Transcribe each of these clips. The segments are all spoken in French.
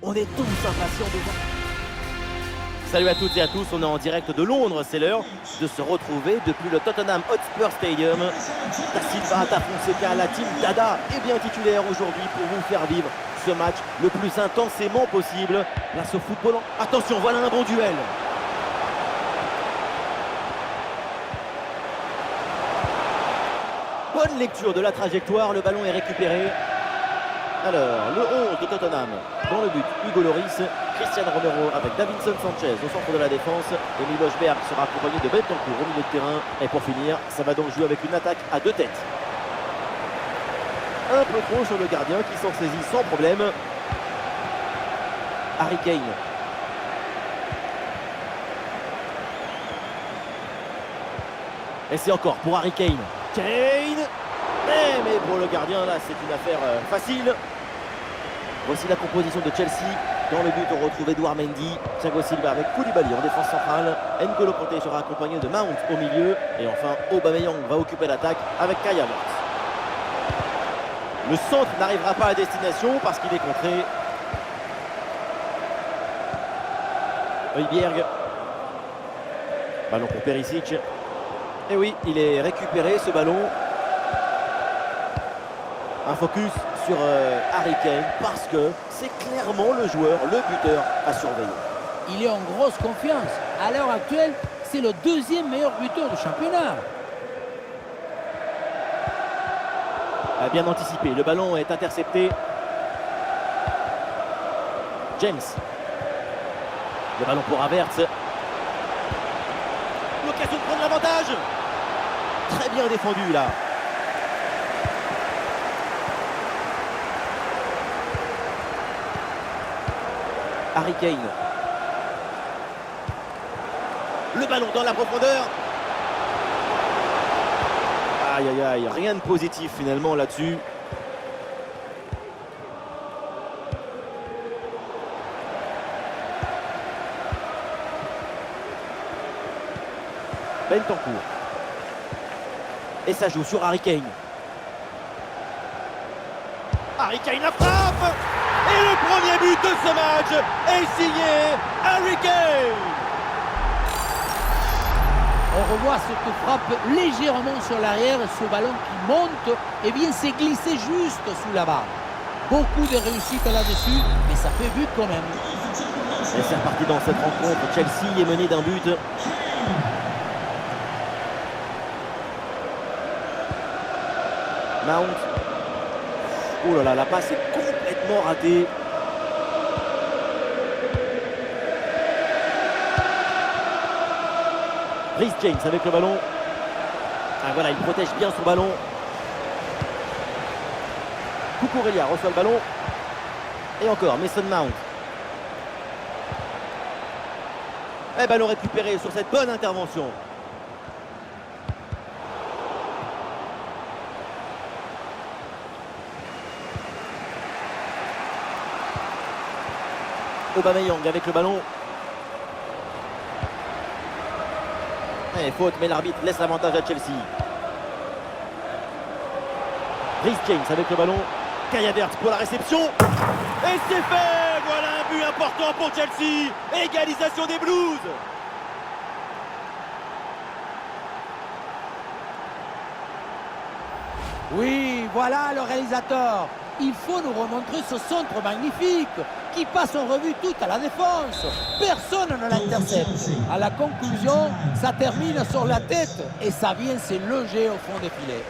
On est tous impatients de voir. Salut à toutes et à tous, on est en direct de Londres, c'est l'heure de se retrouver depuis le Tottenham Hotspur Stadium. Da Silva, Da Fonseca, la team Dada est bien titulaire aujourd'hui pour vous faire vivre ce match le plus intensément possible. Place au football. Attention, voilà un bon duel. Bonne lecture de la trajectoire, le ballon est récupéré. Alors, le 11 de Tottenham, dans le but, Hugo Lloris, Cristiano Romero avec Davinson Sanchez au centre de la défense, et Milos Berg sera accompagné de Bentancur au milieu de terrain. Et pour finir, ça va donc jouer avec une attaque à deux têtes. Un peu trop sur le gardien qui s'en saisit sans problème. Harry Kane. Et c'est encore pour Harry Kane. Kane. Mais pour le gardien, là, c'est une affaire facile. Voici la composition de Chelsea. Dans le but, on retrouve Edouard Mendy, Thiago Silva avec Koulibaly en défense centrale. N'Golo Kanté sera accompagné de Mount au milieu. Et enfin, Aubameyang va occuper l'attaque avec Kai Havertz. Le centre n'arrivera pas à destination parce qu'il est contré. Højbjerg. Ballon pour Perisic. Et oui, il est récupéré ce ballon. Un focus sur Harry Kane parce que c'est clairement le joueur, le buteur à surveiller. Il est en grosse confiance. À l'heure actuelle, c'est le deuxième meilleur buteur du championnat. Bien anticipé, le ballon est intercepté. James. Le ballon pour Havertz. L'occasion de prendre l'avantage. Très bien défendu là. Harry Kane. Le ballon dans la profondeur. Aïe aïe aïe, rien de positif finalement là-dessus. Bentancur. Et ça joue sur Harry Kane. Harry Kane la frappe. Et le premier but de ce match est signé Harry Kane. On revoit cette frappe légèrement sur l'arrière, ce ballon qui monte et vient s'est glissé juste sous la barre. Beaucoup de réussite là-dessus, mais ça fait but quand même. Et c'est reparti dans cette rencontre. Chelsea est mené d'un but. Mount. Oh là là, la passe est complètement ratée. Reece James avec le ballon. Ah, voilà, il protège bien son ballon. Cucurella reçoit le ballon. Et encore, Mason Mount. Et ballon récupéré sur cette bonne intervention. Aubameyang avec le ballon. Et faute, mais l'arbitre laisse l'avantage à Chelsea. Reece James avec le ballon. Kai Havertz pour la réception. Et c'est fait. Voilà un but important pour Chelsea. Égalisation des Blues. Oui, voilà le réalisateur. Il faut nous remontrer ce centre magnifique qui passe en revue toute à la défense. Personne ne l'intercepte. À la conclusion, ça termine sur la tête et ça vient se loger au fond des filets.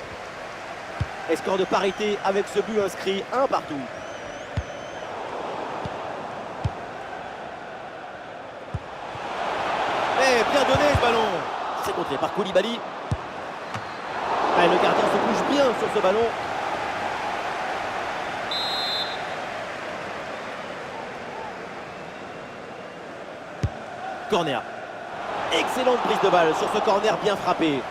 Et score de parité avec ce but inscrit, un partout. Et bien donné ce ballon. C'est contré par Koulibaly. Et le gardien se bouge bien sur ce ballon. Corner. Excellente prise de balle sur ce corner bien frappé.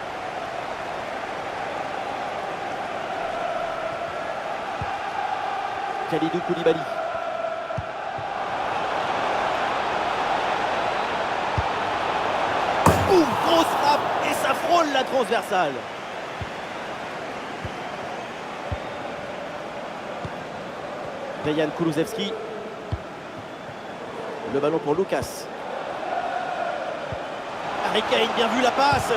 Kalidou Koulibaly. Boum, grosse frappe et ça frôle la transversale. Dejan Kulusevski. Le ballon pour Lucas. Harry Kane, bien vu la passe.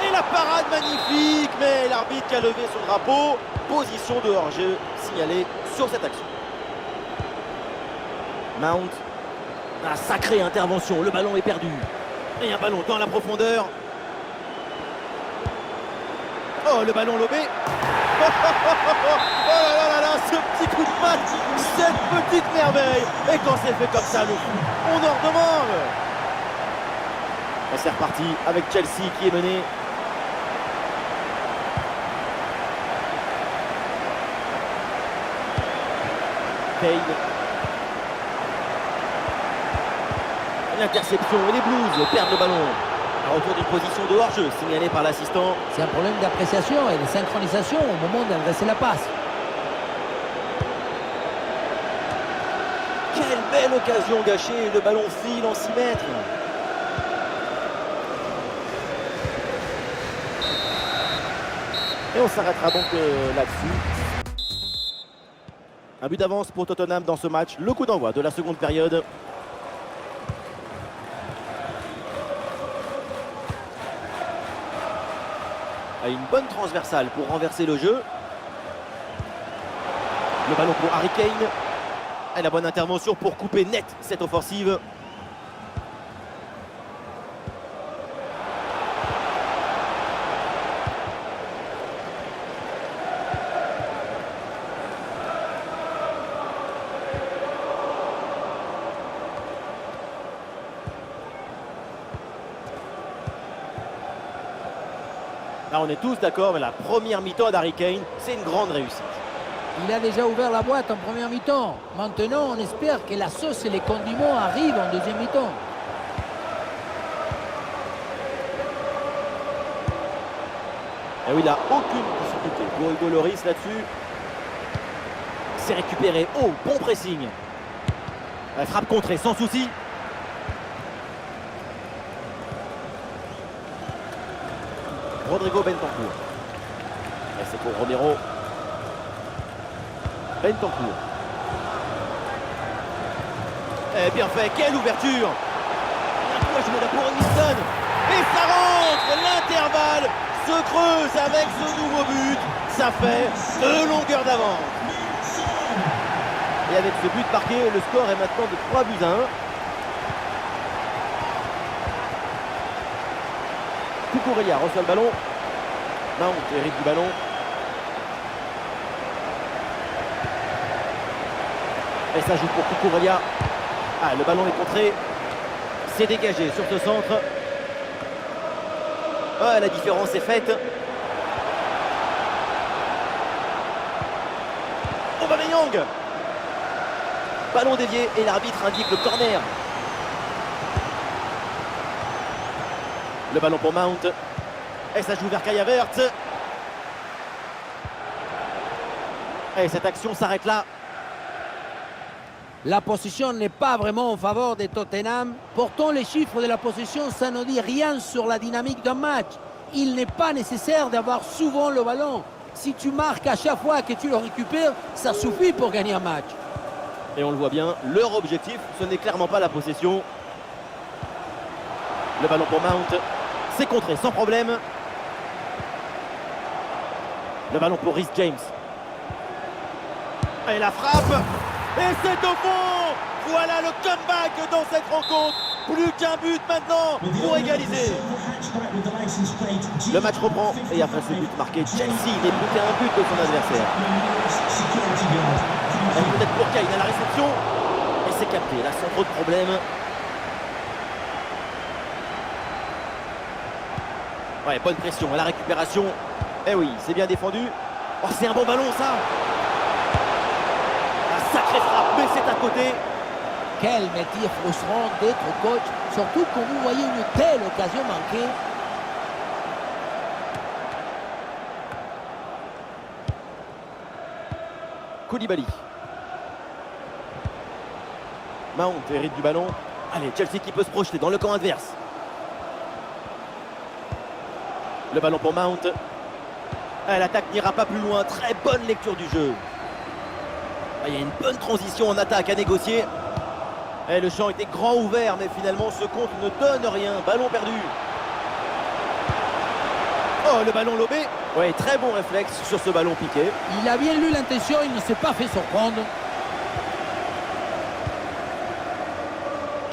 Et la parade magnifique, mais l'arbitre qui a levé son drapeau. Position de hors-jeu signalée sur cette action. Mount. Ah, sacrée intervention, le ballon est perdu. Et un ballon dans la profondeur. Oh, le ballon lobé. Oh là là là, ce petit coup de patte, cette petite merveille. Et quand c'est fait comme ça, le fou, on en redemande. Et c'est reparti avec Chelsea qui est mené. Kane. L'interception et les Blues perdent le ballon. Un retour d'une position de hors-jeu signalée par l'assistant. C'est un problème d'appréciation et de synchronisation au moment d'adresser la passe. Quelle belle occasion gâchée, le ballon file en 6 mètres. Et on s'arrêtera donc là-dessus. Un but d'avance pour Tottenham dans ce match. Le coup d'envoi de la seconde période. A une bonne transversale pour renverser le jeu. Le ballon pour Harry Kane. Et la bonne intervention pour couper net cette offensive. Là, on est tous d'accord, mais la première mi-temps d'Harry Kane, c'est une grande réussite. Il a déjà ouvert la boîte en première mi-temps. Maintenant, on espère que la sauce et les condiments arrivent en deuxième mi-temps. Et oui, il n'a aucune difficulté pour Hugo Lloris là-dessus. C'est récupéré. Oh, bon pressing. La frappe contrée sans souci. Rodrigo Bentancur. Et c'est pour Romero. Bentancur. Et bien fait, quelle ouverture. Un coup à jouer là pour Winston. Et ça rentre. L'intervalle se creuse avec ce nouveau but. Ça fait 2 longueurs d'avance. Et avec ce but marqué, le score est maintenant de 3 buts à 1. Cucurella reçoit le ballon. Mount hérite du ballon. Et ça joue pour Cucurella. Ah, le ballon est contré. C'est dégagé sur ce centre. Ah, la différence est faite. Aubameyang. Ballon dévié et l'arbitre indique le corner. Le ballon pour Mount. Et ça joue vers Kai Havertz. Et cette action s'arrête là. La possession n'est pas vraiment en faveur de Tottenham. Pourtant, les chiffres de la possession, ça ne dit rien sur la dynamique d'un match. Il n'est pas nécessaire d'avoir souvent le ballon. Si tu marques à chaque fois que tu le récupères, ça suffit pour gagner un match. Et on le voit bien, leur objectif, ce n'est clairement pas la possession. Le ballon pour Mount. C'est contré sans problème. Le ballon pour Reece James. Et la frappe. Et c'est au fond. Voilà le comeback dans cette rencontre. Plus qu'un but maintenant pour égaliser. Le match reprend. Et après ce but marqué, Chelsea n'est plus qu'à un but de son adversaire. Et peut-être pour Kane à la réception. Et c'est capté. Là, sans trop de problème. Ouais, bonne pression à la récupération. Eh oui, c'est bien défendu. Oh, c'est un bon ballon, ça. Un sacré frappe, mais c'est à côté. Quel métier frustrant d'être coach, surtout quand vous voyez une telle occasion manquée. Koulibaly. Mount hérite du ballon. Allez, Chelsea qui peut se projeter dans le camp adverse. Le ballon pour Mount. L'attaque n'ira pas plus loin. Très bonne lecture du jeu. Il y a une bonne transition en attaque à négocier. Et le champ était grand ouvert, mais finalement ce compte ne donne rien. Ballon perdu. Oh, le ballon lobé. Ouais, très bon réflexe sur ce ballon piqué. Il a bien lu l'intention, il ne s'est pas fait surprendre.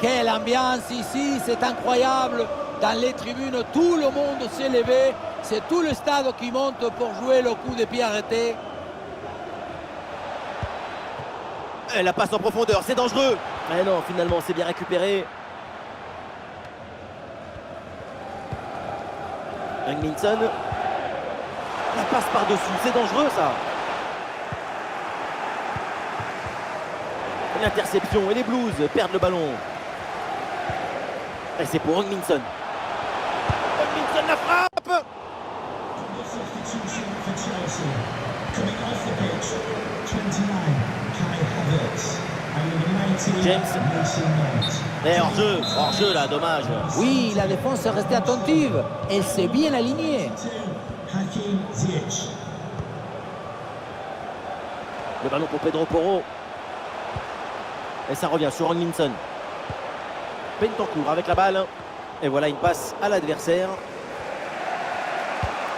Quelle ambiance ici, c'est incroyable. Dans les tribunes, tout le monde s'est levé. C'est tout le stade qui monte pour jouer le coup de pied arrêté. Et la passe en profondeur, c'est dangereux. Mais non, finalement, c'est bien récupéré. Minson. La passe par-dessus, c'est dangereux ça. L'interception et les Blues perdent le ballon. Et c'est pour Minson. Minson la frappe. James. Et hors-jeu là, dommage. Oui, la défense est restée attentive. Elle s'est bien alignée. Le ballon pour Pedro Porro. Et ça revient sur Minson. Bentancur avec la balle. Et voilà une passe à l'adversaire.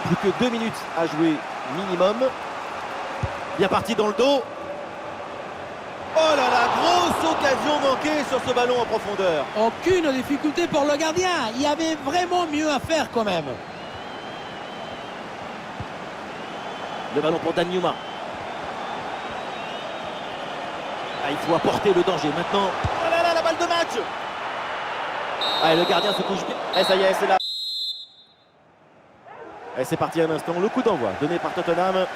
Plus que 2 minutes à jouer minimum. Bien parti dans le dos. Oh là là, grosse occasion manquée sur ce ballon en profondeur. Aucune difficulté pour le gardien. Il y avait vraiment mieux à faire quand même. Le ballon pour Dan Newman. Ah, il faut apporter le danger maintenant. Oh là là, la balle de match. Ah, et le gardien se couche bien. Et ça y est, c'est là. Et c'est parti un instant. Le coup d'envoi donné par Tottenham.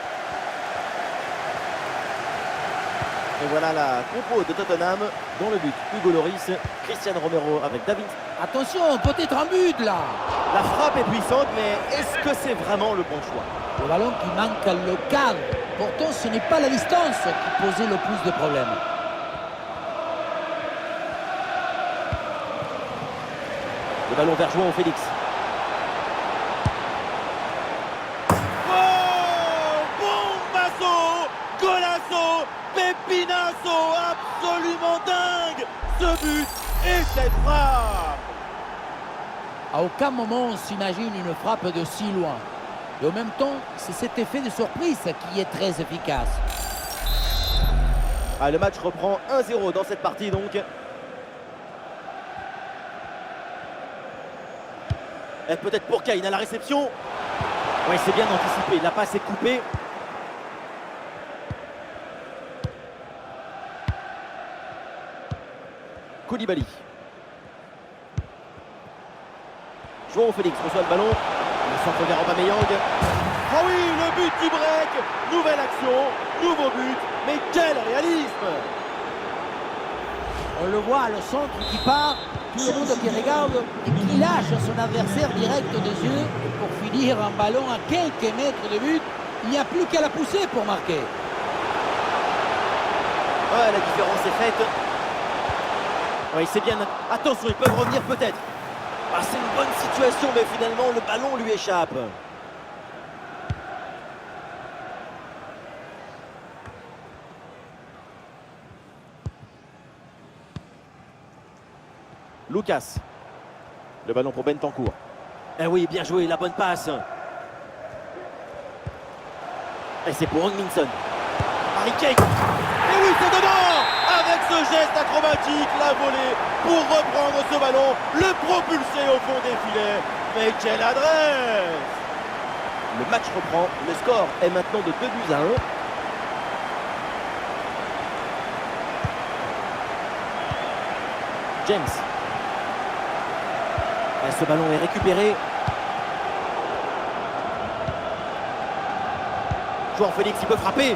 Et voilà la compo de Tottenham dans le but. Hugo Lloris, Cristiano Romero avec David. Attention, peut-être un but là. La frappe est puissante, mais est-ce que c'est vraiment le bon choix? Le ballon qui manque le cadre. Pourtant, ce n'est pas la distance qui posait le plus de problèmes. Le ballon vers João Félix. Golasso, Pepinasso, absolument dingue ce but et cette frappe. À aucun moment on s'imagine une frappe de si loin. Et en même temps, c'est cet effet de surprise qui est très efficace. Ah, le match reprend 1-0 dans cette partie donc. Et peut-être pour Kane à la réception. Oui, c'est bien anticipé, la passe est coupée. Koulibaly. João Félix reçoit le ballon. Le centre vers Aubameyang. Oh oui, le but du break. Nouvelle action, nouveau but. Mais quel réalisme! On le voit, le centre qui part, tout le monde qui regarde et qui lâche son adversaire direct des yeux pour finir un ballon à quelques mètres de but. Il n'y a plus qu'à la pousser pour marquer. Ouais, la différence est faite. Oui, c'est bien. Attention, ils peuvent revenir peut-être. Ah, c'est une bonne situation, mais finalement, le ballon lui échappe. Lucas. Le ballon pour Bentancur. Eh oui, bien joué, la bonne passe. Et c'est pour Minson. Harry Kane. Et oui, c'est dedans! Avec ce geste acrobatique, la volée pour reprendre ce ballon, le propulser au fond des filets. Mais quelle adresse! Le match reprend, le score est maintenant de 2-1. James. Et ce ballon est récupéré. João Félix, il peut frapper.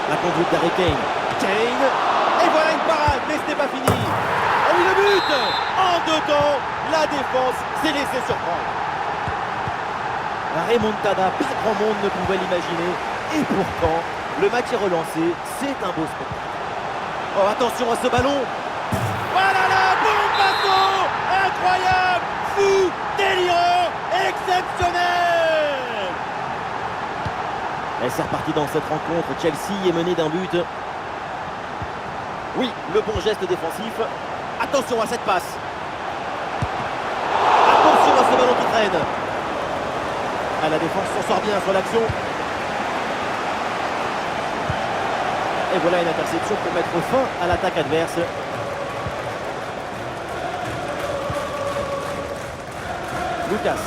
La conduite d'Harry Kane. Kane. Et voilà une parade, mais ce n'est pas fini. Ah oui, le but. En deux temps, la défense s'est laissée surprendre. La remontada, pas grand monde ne pouvait l'imaginer. Et pourtant, le match est relancé. C'est un beau spectacle. Oh, attention à ce ballon. Voilà la bombasso. Incroyable, fou, délirant, exceptionnel. Et c'est reparti dans cette rencontre. Chelsea est mené d'un but. Oui, le bon geste défensif. Attention à cette passe. Attention à ce ballon qui traîne. Ah, la défense s'en sort bien sur l'action. Et voilà une interception pour mettre fin à l'attaque adverse. Lucas.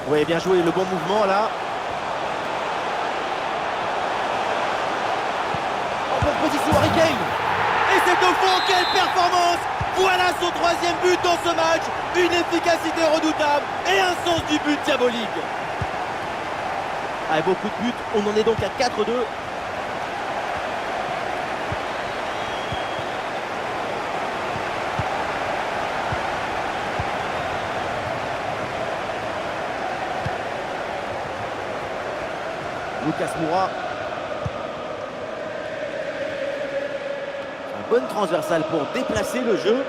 Oui, bien joué, le bon mouvement là. En bonne position, Harry Kane. Et c'est au fond, quelle performance! Voilà son 3e but dans ce match. Une efficacité redoutable et un sens du but diabolique. Avec beaucoup de buts, on en est donc à 4-2. Lucas Moura. Une bonne transversale pour déplacer le jeu.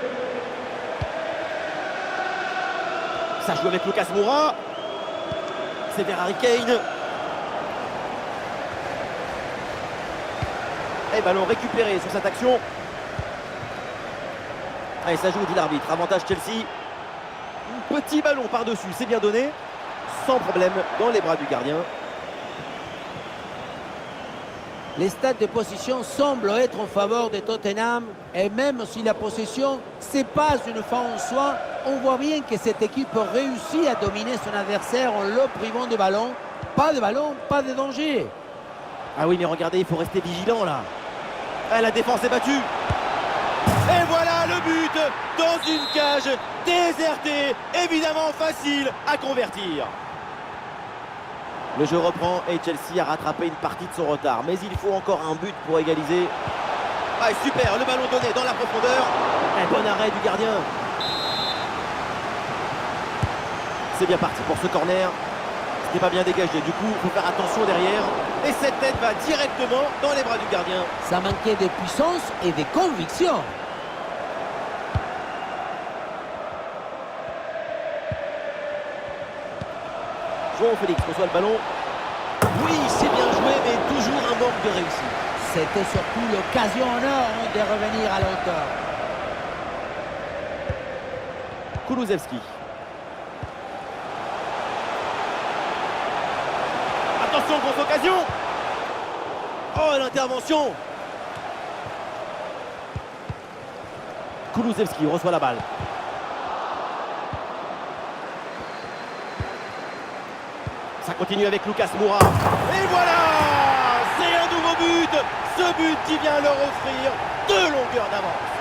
Ça joue avec Lucas Moura. C'est vers Harry Kane. Et ballon récupéré sur cette action. Allez, ça joue, dit l'arbitre. Avantage Chelsea. Un petit ballon par-dessus, c'est bien donné. Sans problème dans les bras du gardien. Les stats de possession semblent être en faveur de Tottenham et même si la possession c'est pas une fin en soi, on voit bien que cette équipe réussit à dominer son adversaire en le privant de ballon, pas de danger. Ah oui, mais regardez, il faut rester vigilant là. Ah, la défense est battue. Et voilà le but dans une cage désertée, évidemment facile à convertir. Le jeu reprend et Chelsea a rattrapé une partie de son retard. Mais il faut encore un but pour égaliser. Ah, super, le ballon donné dans la profondeur. Un bon arrêt du gardien. C'est bien parti pour ce corner. C'était pas bien dégagé. Du coup, il faut faire attention derrière. Et cette tête va directement dans les bras du gardien. Ça manquait de puissance et de conviction. João Félix reçoit le ballon. Oui, c'est bien joué, mais toujours un manque de réussite. C'était surtout l'occasion en or de revenir à la hauteur. Kulusevski. Attention, grosse occasion. Oh, l'intervention. Kulusevski reçoit la balle. Ça continue avec Lucas Moura. Et voilà! C'est un nouveau but! Ce but qui vient leur offrir 2 longueurs d'avance.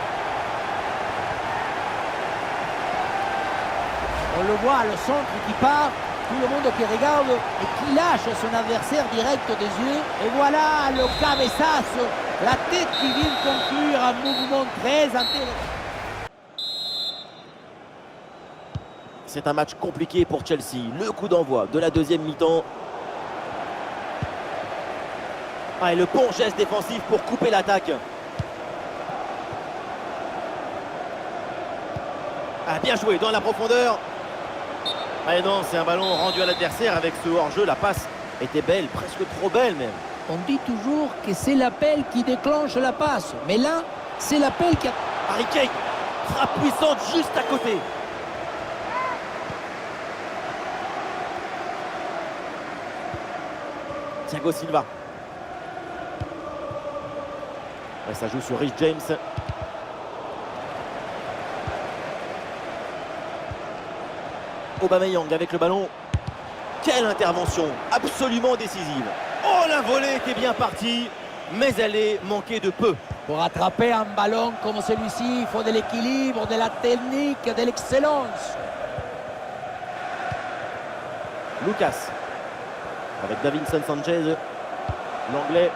On le voit, le centre qui part, tout le monde qui regarde et qui lâche son adversaire direct des yeux. Et voilà le cabeçazo, la tête qui vient conclure un mouvement très intéressant. C'est un match compliqué pour Chelsea. Le coup d'envoi de la 2e mi-temps. Ah, et le bon geste défensif pour couper l'attaque. Ah, bien joué dans la profondeur. Ah, et non, c'est un ballon rendu à l'adversaire avec ce hors-jeu. La passe était belle, presque trop belle même. On dit toujours que c'est l'appel qui déclenche la passe. Mais là, c'est l'appel qui a... Harry Kane, frappe puissante juste à côté. Thiago Silva. Et ça joue sur Reece James. Aubameyang avec le ballon. Quelle intervention absolument décisive. Oh, la volée était bien partie, mais elle est manquée de peu. Pour attraper un ballon comme celui-ci, il faut de l'équilibre, de la technique, de l'excellence. Lucas. Avec Davinson Sanchez, l'anglais.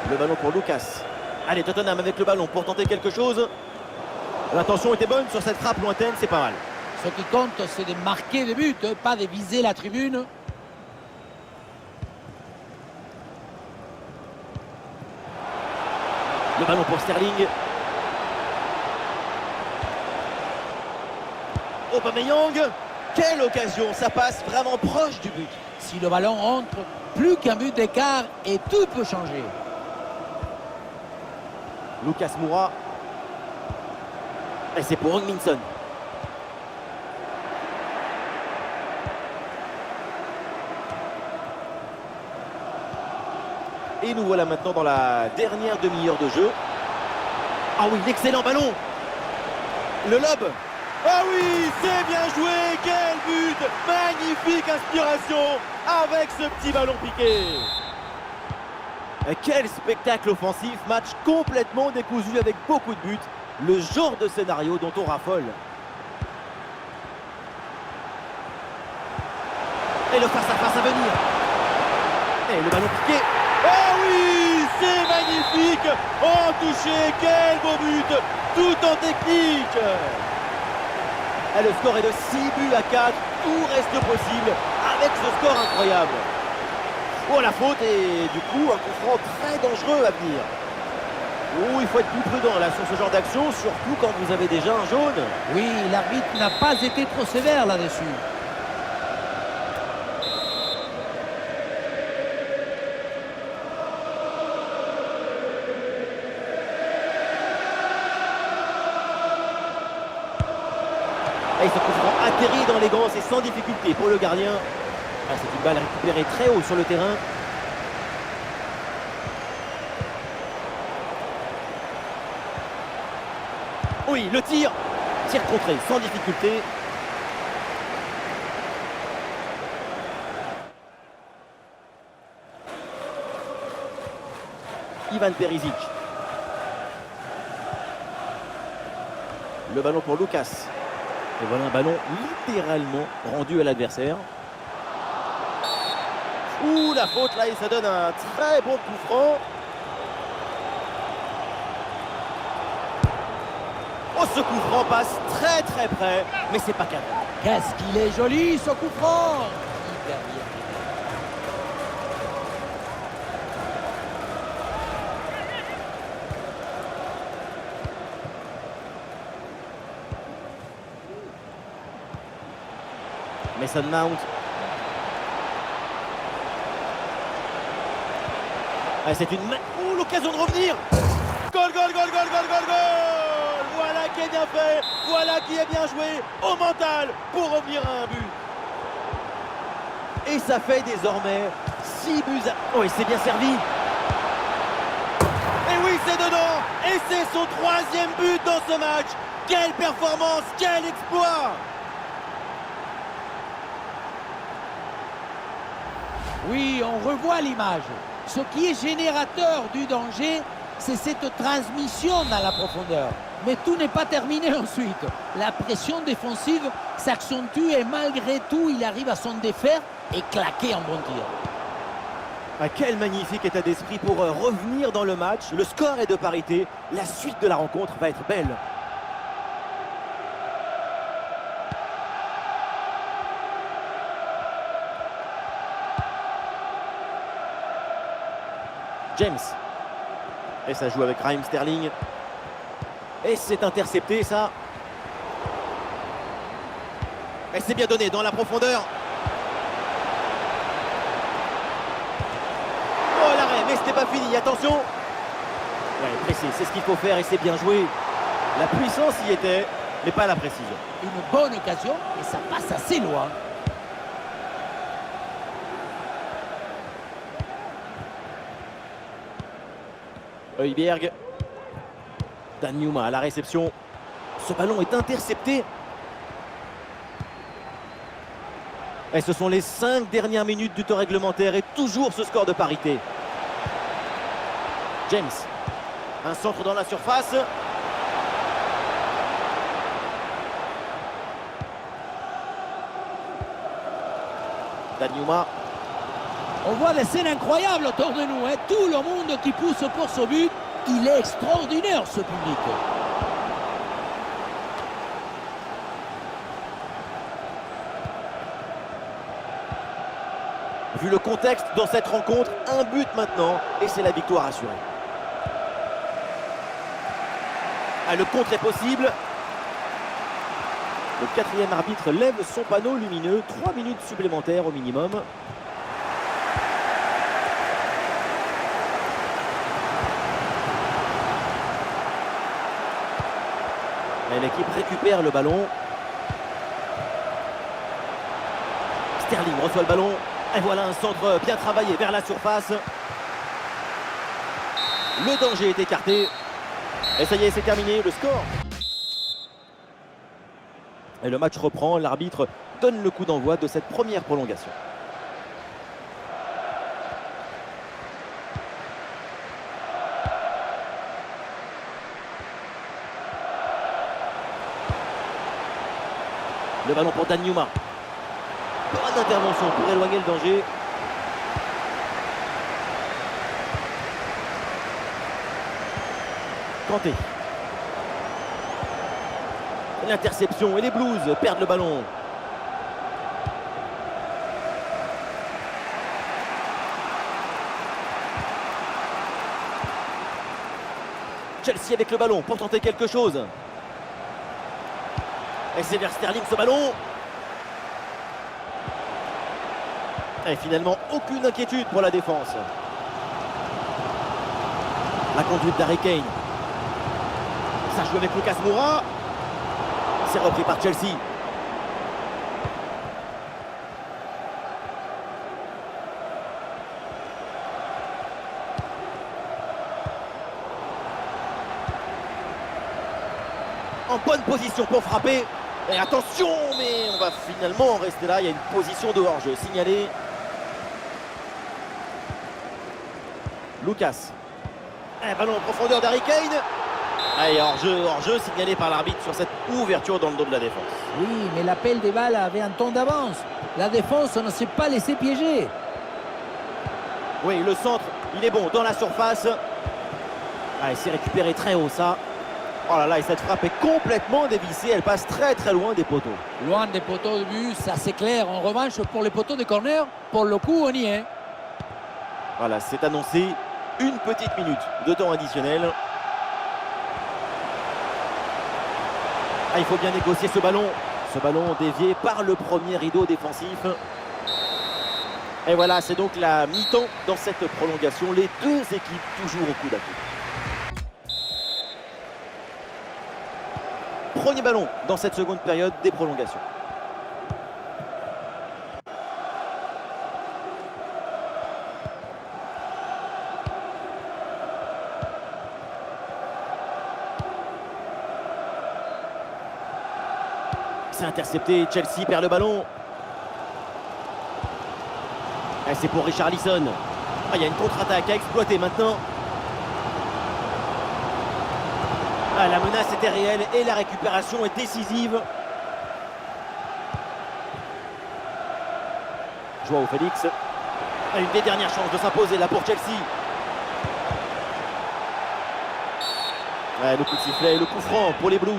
Le ballon pour Lucas. Allez, Tottenham avec le ballon pour tenter quelque chose. L'intention était bonne sur cette frappe lointaine, c'est pas mal. Ce qui compte, c'est de marquer des buts, pas de viser la tribune. Le ballon pour Sterling. Aubameyang. Quelle occasion, ça passe vraiment proche du but. Si le ballon entre, plus qu'un but d'écart et tout peut changer. Lucas Moura. Et c'est pour Heung-min Son. Et nous voilà maintenant dans la dernière demi-heure de jeu. Ah oui, l'excellent ballon. Le lob. Ah oui, c'est bien joué. Quel but. Magnifique inspiration avec ce petit ballon piqué. Quel spectacle offensif. Match complètement décousu avec beaucoup de buts. Le genre de scénario dont on raffole. Et le face-à-face à venir. Et le ballon piqué. Oh oui, c'est magnifique. Oh, touché, quel beau but. Tout en technique. Et le score est de 6 buts à 4. Tout reste possible avec ce score incroyable. Oh, la faute et du coup un coup franc très dangereux à venir. Oh, il faut être plus prudent là sur ce genre d'action, surtout quand vous avez déjà un jaune. Oui, l'arbitre n'a pas été trop sévère là-dessus. Et ce coup franc atterrit dans les gants, c'est sans difficulté pour le gardien. Ah, c'est une balle récupérée très haut sur le terrain. Oui, le tir. Tir contré, sans difficulté. Ivan Perisic. Le ballon pour Lucas. Et voilà un ballon littéralement rendu à l'adversaire. Ouh, la faute là, et ça donne un très bon coup franc. Oh, ce coup franc passe très très près, mais c'est pas cadré. Qu'est-ce qu'il est joli ce coup franc. Hyper bien. Mason Mount. Ah, c'est une... Ouh, l'occasion de revenir. Goal, goal, goal, goal, goal, goal, goal. Voilà qui est bien fait. Voilà qui est bien joué au mental pour revenir à un but. Et ça fait désormais 6 buts à... Oh, et c'est bien servi. Et oui, c'est dedans. Et c'est son 3e but dans ce match. Quelle performance, quel exploit. Oui, on revoit l'image. Ce qui est générateur du danger, c'est cette transmission dans la profondeur. Mais tout n'est pas terminé ensuite. La pression défensive s'accentue et malgré tout, il arrive à s'en défaire et claquer un bon tir. Ah, quel magnifique état d'esprit pour revenir dans le match. Le score est de parité. La suite de la rencontre va être belle. James. Et ça joue avec Raheem Sterling. Et c'est intercepté ça. Et c'est bien donné dans la profondeur. Oh, l'arrêt, mais c'était pas fini, attention. Ouais, pressé, c'est ce qu'il faut faire et c'est bien joué. La puissance y était, mais pas la précision. Une bonne occasion et ça passe assez loin. Højbjerg. Danjuma à la réception. Ce ballon est intercepté. Et ce sont les 5 dernières minutes du temps réglementaire et toujours ce score de parité. James. Un centre dans la surface. Danjuma. On voit des scènes incroyables autour de nous. Hein. Tout le monde qui pousse pour ce but. Il est extraordinaire ce public. Vu le contexte dans cette rencontre, un but maintenant et c'est la victoire assurée. Ah, le contre est possible. Le quatrième arbitre lève son panneau lumineux. 3 minutes supplémentaires au minimum. Et l'équipe récupère le ballon. Sterling reçoit le ballon. Et voilà un centre bien travaillé vers la surface. Le danger est écarté. Et ça y est, c'est terminé. Le score. Et le match reprend. L'arbitre donne le coup d'envoi de cette première prolongation. Le ballon pour Danjuma. Bonne intervention pour éloigner le danger. Kanté. L'interception et les Blues perdent le ballon. Chelsea avec le ballon pour tenter quelque chose. Et c'est vers Sterling ce ballon. Et finalement, aucune inquiétude pour la défense. La conduite d'Harry Kane. Ça joue avec Lucas Moura. C'est repris par Chelsea. En bonne position pour frapper. Et attention, mais on va finalement rester là. Il y a une position de hors-jeu signalée. Lucas. Un ballon en profondeur d'Harry Kane. Allez, hors-jeu signalé par l'arbitre sur cette ouverture dans le dos de la défense. Oui, mais l'appel des balles avait un temps d'avance. La défense ne s'est pas laissée piéger. Oui, le centre, il est bon dans la surface. Ah, il s'est récupéré très haut, ça. Oh là là, et cette frappe est complètement dévissée. Elle passe très très loin des poteaux. Loin des poteaux de but, ça c'est clair. En revanche, pour les poteaux de corner, pour le coup, on y est. Voilà, c'est annoncé. Une petite minute de temps additionnel. Ah, il faut bien négocier ce ballon. Ce ballon dévié par le premier rideau défensif. Et voilà, c'est donc la mi-temps dans cette prolongation. Les deux équipes toujours au coude à coude. Premier ballon dans cette seconde période des prolongations. C'est intercepté, Chelsea perd le ballon. Et c'est pour Richarlison. Ah, il y a une contre-attaque à exploiter maintenant. Ah, la menace était réelle et la récupération est décisive. Joao Félix. Ah, une des dernières chances de s'imposer là pour Chelsea. Ouais, le coup de sifflet et le coup franc pour les Blues.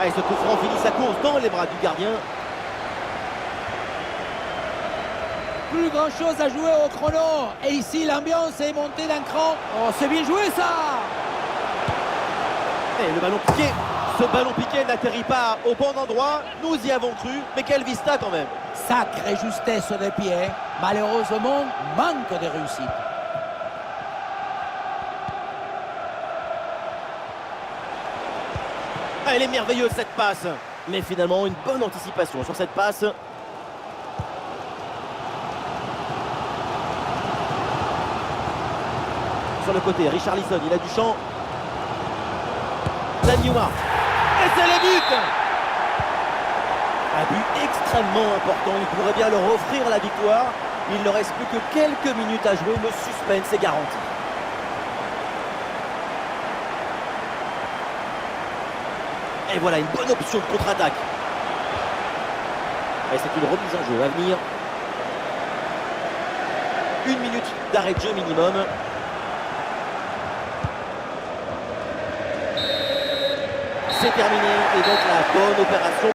Et ce coup franc finit sa course dans les bras du gardien. Plus grand chose à jouer au chrono. Et ici, l'ambiance est montée d'un cran. Oh, c'est bien joué ça. Et le ballon piqué. Ce ballon piqué n'atterrit pas au bon endroit. Nous y avons cru. Mais quelle vista quand même. Sacrée justesse de pied. Malheureusement, manque de réussite. Elle est merveilleuse cette passe. Mais finalement, une bonne anticipation sur cette passe. Sur le côté, Richarlison, il a du champ. Danjuma. Et c'est le but. Un but extrêmement important. Il pourrait bien leur offrir la victoire. Il ne reste plus que quelques minutes à jouer. Le suspense est garanti. Et voilà une bonne option de contre-attaque. Et c'est une remise en jeu à venir. 1 minute d'arrêt de jeu minimum. C'est terminé et donc la bonne opération.